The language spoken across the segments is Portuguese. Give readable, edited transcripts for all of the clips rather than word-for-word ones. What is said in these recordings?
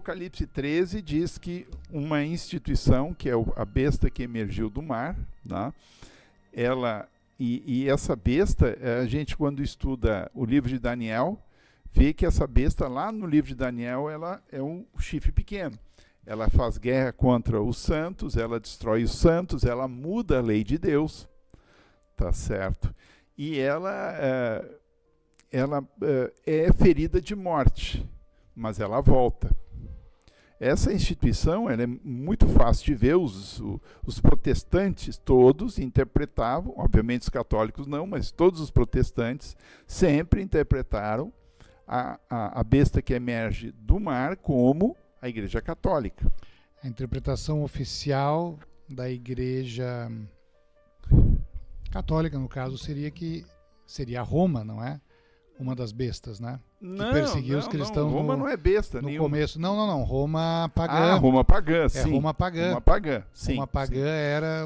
Apocalipse 13 diz que uma instituição, que é a besta que emergiu do mar, tá? E essa besta, a gente quando estuda o livro de Daniel, vê que essa besta lá no livro de Daniel, ela é um chifre pequeno. Ela faz guerra contra os santos, ela destrói os santos, ela muda a lei de Deus, tá certo? E ela é ferida de morte, mas ela volta. Essa instituição ela é muito fácil de ver, os protestantes todos interpretavam, obviamente os católicos não, mas todos os protestantes sempre interpretaram a besta que emerge do mar como a Igreja Católica. A interpretação oficial da Igreja Católica, no caso, seria Roma, não é? Uma das bestas, né? Não, que perseguiu os cristãos. Roma não é besta no nenhuma. Começo. Não. Roma pagã. Roma pagã, sim. Roma pagã. Roma pagã, sim. Roma pagã era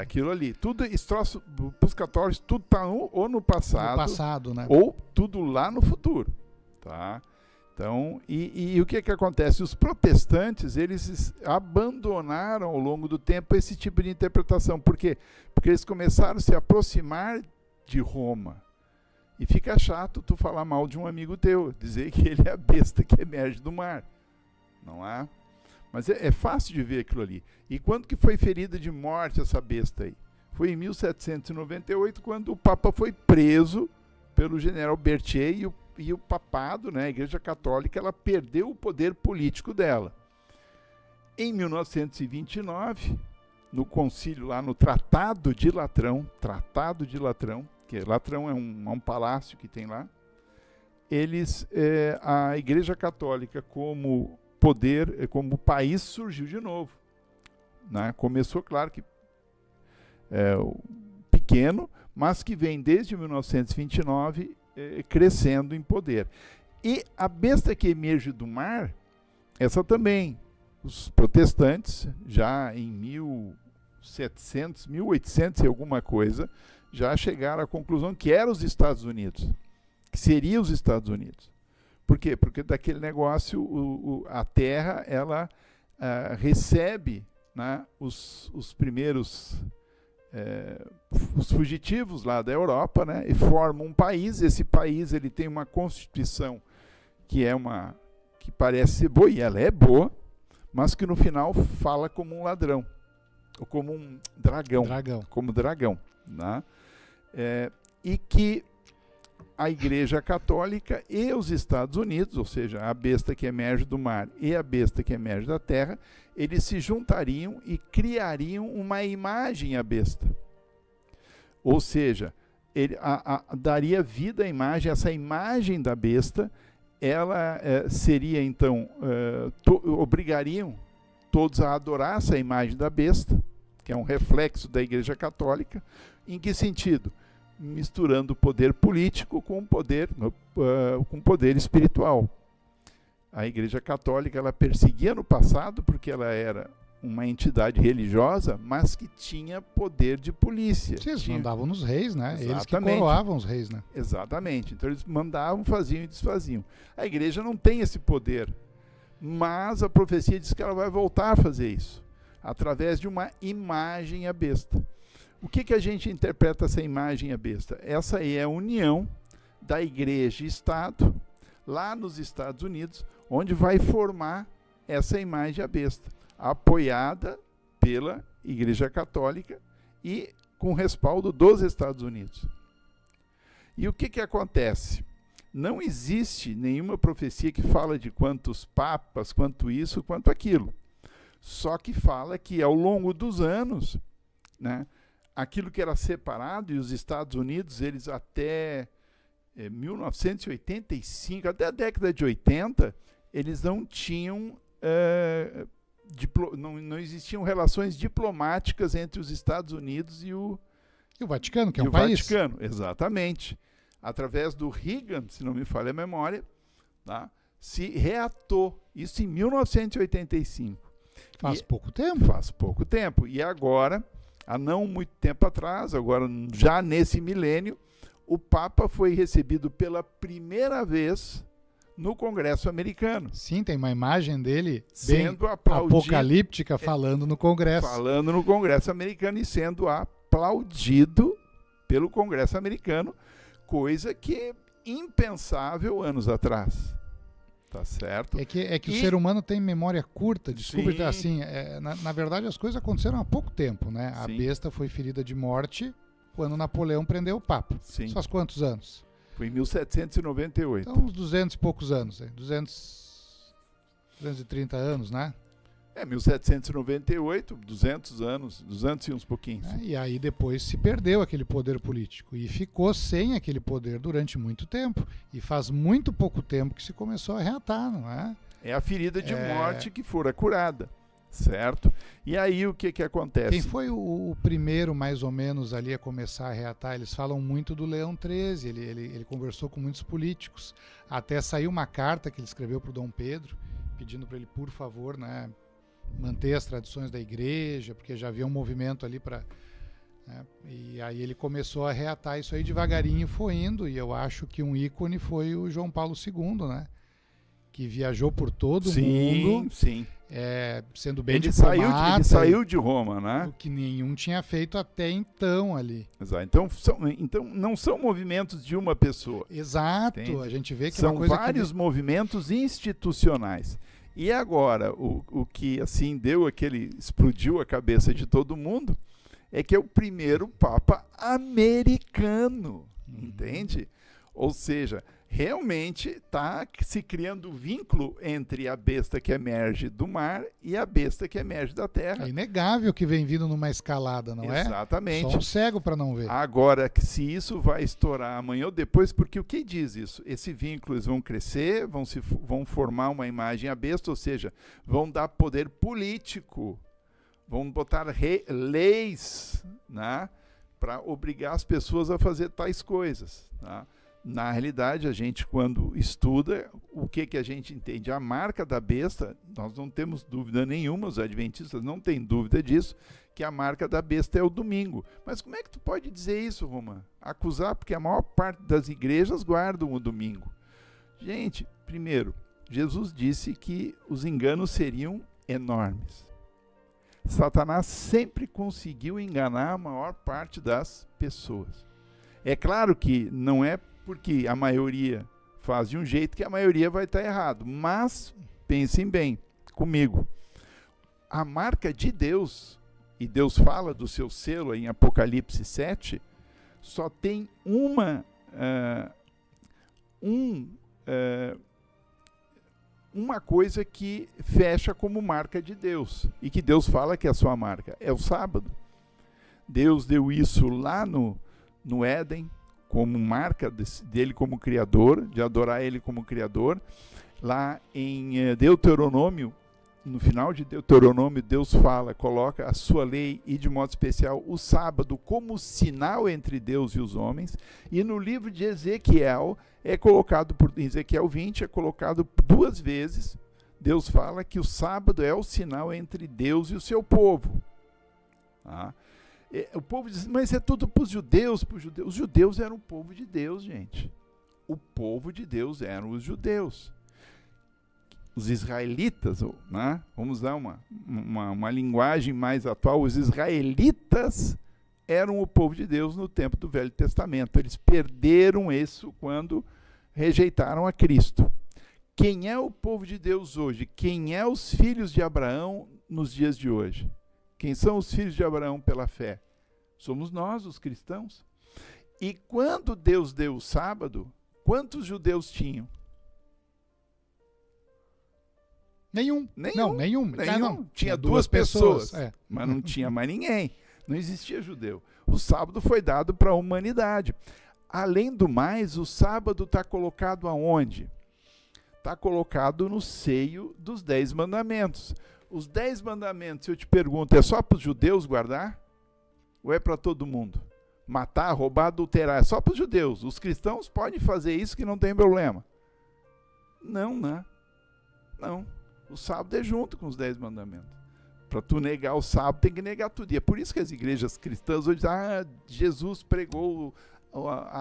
aquilo ali. Tudo, esse troço, para os católicos, tudo está ou no passado. No passado, né? Ou tudo lá no futuro. Tá? Então, e o que acontece? Os protestantes, eles abandonaram ao longo do tempo esse tipo de interpretação. Por quê? Porque eles começaram a se aproximar de Roma. E fica chato tu falar mal de um amigo teu, dizer que ele é a besta que emerge do mar. Não é? Mas é fácil de ver aquilo ali. E quando que foi ferida de morte essa besta aí? Foi em 1798, quando o Papa foi preso pelo general Berthier e o papado, né, a Igreja Católica, ela perdeu o poder político dela. Em 1929, no concílio lá no Tratado de Latrão, que Latrão é um palácio que tem lá, a Igreja Católica como poder, como país, surgiu de novo. Né? Começou, claro que pequeno, mas que vem desde 1929 crescendo em poder. E a besta que emerge do mar, essa também, os protestantes, já em 1800 e alguma coisa, já chegaram à conclusão que eram os Estados Unidos, que seriam os Estados Unidos. Por quê? Porque daquele negócio, a Terra, ela recebe, né, os primeiros os fugitivos lá da Europa, né, e forma um país. Esse país ele tem uma constituição que parece ser boa, e ela é boa, mas que no final fala como um ladrão, ou como um dragão. Como dragão. Né? E que a Igreja Católica e os Estados Unidos, ou seja, a besta que emerge do mar e a besta que emerge da terra, eles se juntariam e criariam uma imagem à besta. Ou seja, ele daria vida à imagem, essa imagem da besta, ela seria então, obrigariam todos a adorar essa imagem da besta, que é um reflexo da Igreja Católica. Em que sentido? Misturando o poder político com o poder espiritual. A Igreja Católica ela perseguia no passado porque ela era uma entidade religiosa, mas que tinha poder de polícia. Sim, eles mandavam nos reis, né? Exatamente. Eles que coroavam os reis, né? Exatamente. Então eles mandavam, faziam e desfaziam. A Igreja não tem esse poder, mas a profecia diz que ela vai voltar a fazer isso, através de uma imagem à besta. O que a gente interpreta essa imagem à besta? Essa aí é a união da Igreja e Estado, lá nos Estados Unidos, onde vai formar essa imagem à besta, apoiada pela Igreja Católica e com respaldo dos Estados Unidos. E o que acontece? Não existe nenhuma profecia que fala de quantos papas, quanto isso, quanto aquilo. Só que fala que ao longo dos anos, né, aquilo que era separado, e os Estados Unidos, eles até 1985, até a década de 80, eles não tinham, não existiam relações diplomáticas entre os Estados Unidos e o Vaticano, que é um país. O Vaticano, exatamente. Através do Reagan, se não me falha a memória, tá, se reatou isso em 1985. Faz pouco tempo. Faz pouco tempo. E agora, há não muito tempo atrás, agora já nesse milênio, o Papa foi recebido pela primeira vez no Congresso americano. Sim, tem uma imagem dele Sendo bem aplaudido, apocalíptica falando no Congresso. falando no Congresso americano e sendo aplaudido pelo Congresso americano, coisa que é impensável anos atrás. Tá certo? É que o ser humano tem memória curta, desculpa, Sim. assim, na verdade as coisas aconteceram há pouco tempo, né? A Sim. besta foi ferida de morte quando Napoleão prendeu o Papa. Sim. Faz quantos anos? Foi em 1798. Então, uns 200 e poucos anos, 230 anos, né? 1798, 200 anos, 200 e uns pouquinhos. E aí depois se perdeu aquele poder político e ficou sem aquele poder durante muito tempo. E faz muito pouco tempo que se começou a reatar, não é? É a ferida de morte que fora curada, certo? E aí o que acontece? Quem foi o primeiro, mais ou menos, ali a começar a reatar? Eles falam muito do Leão XIII, ele conversou com muitos políticos. Até saiu uma carta que ele escreveu para o Dom Pedro, pedindo para ele, por favor, né, manter as tradições da igreja, porque já havia um movimento ali para... Né, e aí ele começou a reatar isso aí devagarinho, foi indo, e eu acho que um ícone foi o João Paulo II, né? Que viajou por todo o mundo, Sim. sendo bem Ele diplomata, saiu de Roma, né? o que nenhum tinha feito até então ali. Exato. Então não são movimentos de uma pessoa. Exato, Entende? a gente vê que é São uma coisa vários movimentos institucionais. E agora, o que assim explodiu a cabeça de todo mundo, é que é o primeiro Papa americano, entende? Ou seja, realmente está se criando vínculo entre a besta que emerge do mar e a besta que emerge da terra. É inegável que vem vindo numa escalada, não é? Exatamente. Só um cego para não ver. Agora, se isso vai estourar amanhã ou depois, porque o que diz isso? Esse vínculo, eles vão crescer, vão formar uma imagem à besta, ou seja, vão dar poder político, vão botar leis, né, para obrigar as pessoas a fazer tais coisas, tá? Na realidade, a gente, quando estuda, o que a gente entende? A marca da besta, nós não temos dúvida nenhuma, os adventistas não têm dúvida disso, que a marca da besta é o domingo. Mas como é que tu pode dizer isso, Romã? Acusar, porque a maior parte das igrejas guardam o domingo. Gente, primeiro, Jesus disse que os enganos seriam enormes. Satanás sempre conseguiu enganar a maior parte das pessoas. É claro que não é porque a maioria faz de um jeito que a maioria vai estar errado. Mas, pensem bem comigo, a marca de Deus, e Deus fala do seu selo em Apocalipse 7, só tem uma coisa que fecha como marca de Deus, e que Deus fala que é a sua marca, é o sábado. Deus deu isso lá no Éden, como marca dele como Criador, de adorar ele como Criador. Lá em Deuteronômio, no final de Deuteronômio, Deus coloca a sua lei e de modo especial o sábado como sinal entre Deus e os homens. E no livro de Ezequiel, em Ezequiel 20, é colocado 2 vezes, Deus fala que o sábado é o sinal entre Deus e o seu povo. Tá? O povo diz, mas é tudo para os judeus, Os judeus eram o povo de Deus, gente. O povo de Deus eram os judeus. Os israelitas, né? Vamos dar uma linguagem mais atual, os israelitas eram o povo de Deus no tempo do Velho Testamento. Eles perderam isso quando rejeitaram a Cristo. Quem é o povo de Deus hoje? Quem é os filhos de Abraão nos dias de hoje? Quem são os filhos de Abraão pela fé? Somos nós, os cristãos. E quando Deus deu o sábado, quantos judeus tinham? Nenhum. Não, nenhum. Não. Tinha 2 pessoas, mas não tinha mais ninguém. Não existia judeu. O sábado foi dado para a humanidade. Além do mais, o sábado está colocado aonde? Está colocado no seio dos 10 mandamentos. Os 10 mandamentos, eu te pergunto, é só para os judeus guardar? Ou é para todo mundo? Matar, roubar, adulterar, é só para os judeus. Os cristãos podem fazer isso que não tem problema. Não, né? Não. O sábado é junto com os 10 mandamentos. Para tu negar o sábado, tem que negar tudo. E é por isso que as igrejas cristãs hoje dizem, Jesus pregou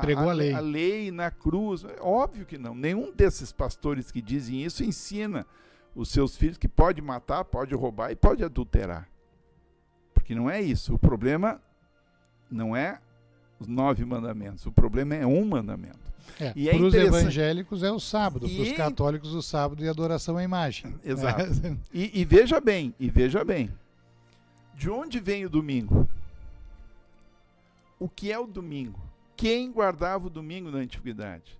Pregou a lei. A lei na cruz. Óbvio que não. Nenhum desses pastores que dizem isso ensina os seus filhos que pode matar, pode roubar e pode adulterar. Porque não é isso. O problema não é os 9 mandamentos. O problema é um mandamento. Para os evangélicos é o sábado, para os católicos o sábado e a adoração à imagem. Exato. E veja bem, de onde vem o domingo? O que é o domingo? Quem guardava o domingo na antiguidade?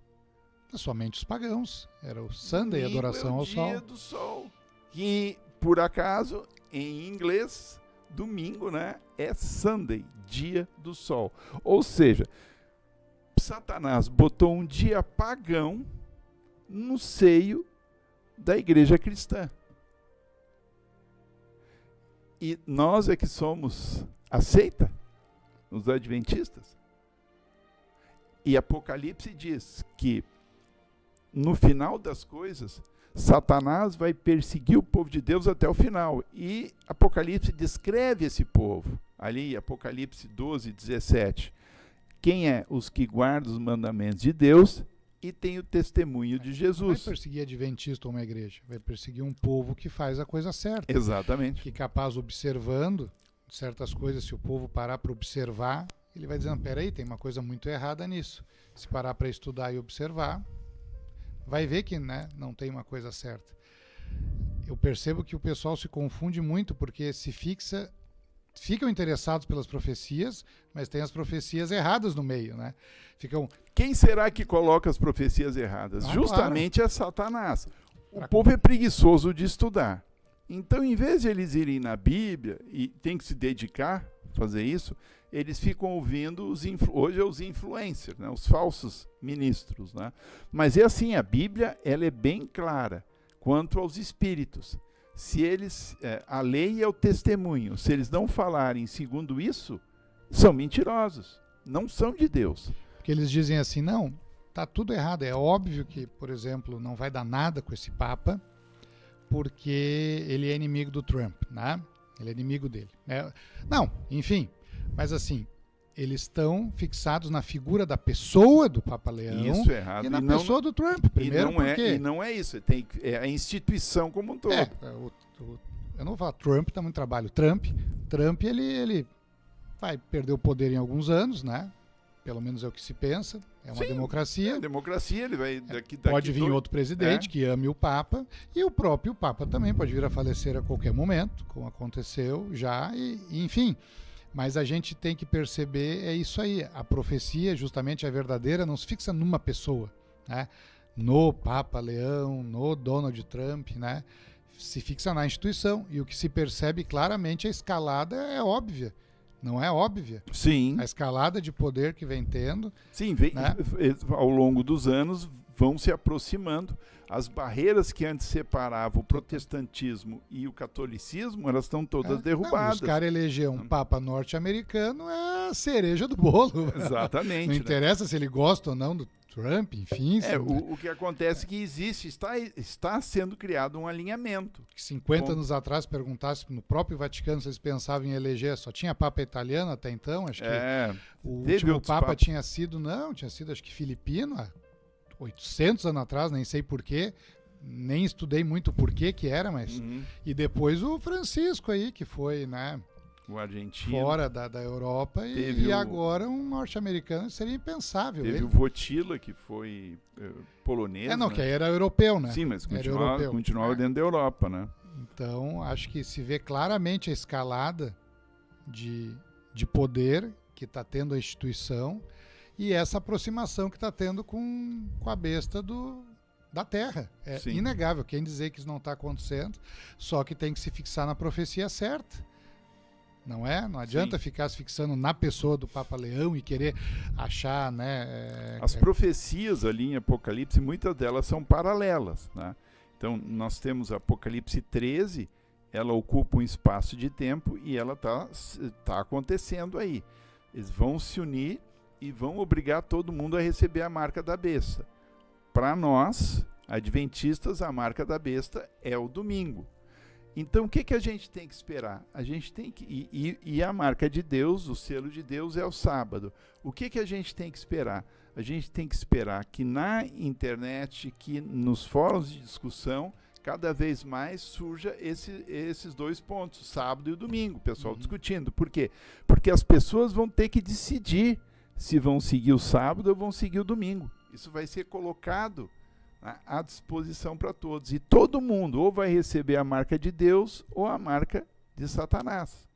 Somente os pagãos. Era o Sunday, adoração ao sol. Dia do sol. E, por acaso, em inglês, domingo, né, é Sunday, dia do sol. Ou seja, Satanás botou um dia pagão no seio da igreja cristã. E nós é que somos aceita, os adventistas. E Apocalipse diz que no final das coisas, Satanás vai perseguir o povo de Deus até o final. E Apocalipse descreve esse povo. Ali, Apocalipse 12, 17. Quem é? Os que guardam os mandamentos de Deus e tem o testemunho de Jesus. Não vai perseguir adventista ou uma igreja. Vai perseguir um povo que faz a coisa certa. Exatamente. Que capaz, observando certas coisas, se o povo parar para observar, ele vai dizendo, peraí, tem uma coisa muito errada nisso. Se parar para estudar e observar, vai ver que, né, não tem uma coisa certa. Eu percebo que o pessoal se confunde muito porque ficam interessados pelas profecias, mas tem as profecias erradas no meio, né? Quem será que coloca as profecias erradas? Justamente claro. É Satanás. O povo é preguiçoso de estudar. Então, em vez de eles irem na Bíblia, e tem que se dedicar a fazer isso, eles ficam ouvindo hoje os influencers, né? Os falsos ministros, né? Mas é assim, a Bíblia ela é bem clara quanto aos espíritos. Se eles, a lei é o testemunho, se eles não falarem segundo isso, são mentirosos, não são de Deus. Porque eles dizem assim, não, tá tudo errado, é óbvio que, por exemplo, não vai dar nada com esse Papa, porque ele é inimigo do Trump, né? Ele é inimigo dele. Não, enfim, mas assim, eles estão fixados na figura da pessoa do Papa Leão isso é errado. E na pessoa do Trump. Primeiro e não é isso, é a instituição como um todo. Eu não vou falar Trump, dá muito trabalho. Trump ele vai perder o poder em alguns anos, né? Pelo menos é o que se pensa. É uma democracia. É democracia, ele vai daqui pode vir outro presidente que ame o Papa, e o próprio Papa também pode vir a falecer a qualquer momento, como aconteceu já, enfim. Mas a gente tem que perceber, é isso aí, a profecia, justamente a verdadeira, não se fixa numa pessoa, né? No Papa Leão, no Donald Trump, né? Se fixa na instituição, e o que se percebe claramente, a escalada é óbvia. Não é óbvia? Sim. A escalada de poder que vem tendo. Sim, né? Ao longo dos anos vão se aproximando. As barreiras que antes separavam o protestantismo e o catolicismo, elas estão todas derrubadas. Os caras elegeram um Papa norte-americano, é a cereja do bolo. Exatamente. Não interessa se ele gosta ou não do Trump, enfim. O que acontece é que está sendo criado um alinhamento. 50 anos atrás, perguntasse no próprio Vaticano se eles pensavam em eleger, só tinha Papa italiano até então, acho que o último Papa tinha sido acho que filipino, há 800 anos atrás, nem sei porquê, nem estudei muito porquê que era, mas... E depois o Francisco aí, que foi, né... O argentino. Fora da Europa, e agora um norte-americano seria impensável. Teve o Wojtyla, que foi polonês. Que aí era europeu, né? Sim, mas continuava dentro da Europa, né? Então, acho que se vê claramente a escalada de poder que está tendo a instituição e essa aproximação que está tendo com a besta da Terra. É inegável. Quem dizer que isso não está acontecendo, só que tem que se fixar na profecia certa. Não é? Não adianta ficar se fixando na pessoa do Papa Leão e querer achar, né? As profecias ali em Apocalipse, muitas delas são paralelas, né? Então, nós temos Apocalipse 13, ela ocupa um espaço de tempo e ela tá acontecendo aí. Eles vão se unir e vão obrigar todo mundo a receber a marca da besta. Para nós, adventistas, a marca da besta é o domingo. Então, o que a gente tem que esperar? A gente tem que... E a marca de Deus, o selo de Deus é o sábado. O que a gente tem que esperar? A gente tem que esperar que na internet, que nos fóruns de discussão, cada vez mais surja esses dois pontos, o sábado e o domingo, o pessoal discutindo. Por quê? Porque as pessoas vão ter que decidir se vão seguir o sábado ou vão seguir o domingo. Isso vai ser colocado à disposição para todos. E todo mundo ou vai receber a marca de Deus ou a marca de Satanás.